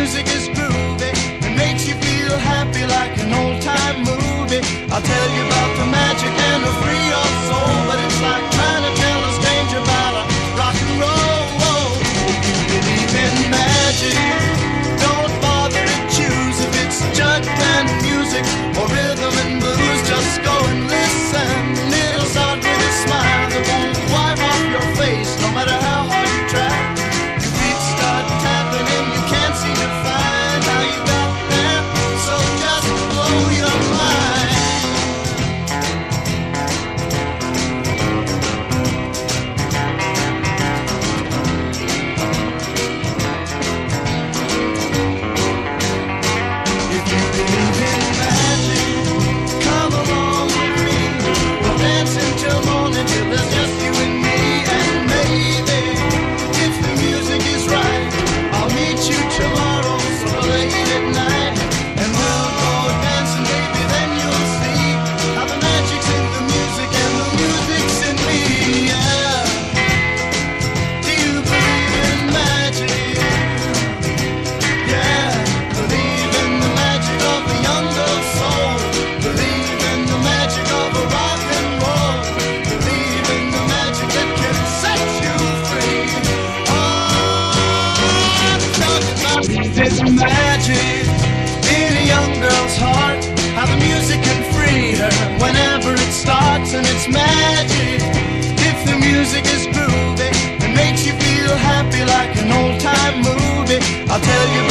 music is groovy and makes you feel happy like an old-time movie. I'll tell you about the magic and it'll free your soul, but it's like trying to tell a stranger about a rock and roll. If you believe in magic, don't bother to choose if it's jug and music or rhythm and blues. Just go and listen. It'll start with a smile that won't wipe off your face, no matter how hard you try. Your feet start tapping and you can't seem to find how you got there, so just blow your mind. If you believe in magic, come along with me. We'll dance until morning till there's just you and me. And maybe, if the music is right, I'll meet you tomorrow so late at night. And we'll go dancing, baby, then you'll see how the magic's in the music and the music's in me. Yeah. Do you believe in magic? Yeah. Believe in the magic of the young girl's soul. Believe in the magic of a rock and roll. Believe in the magic that can set you free. Oh, I'm talking about this magic in a young girl's heart. How the music can free her whenever it starts, and it's magic. If the music is groovy and makes you feel happy like an old-time movie, I'll tell you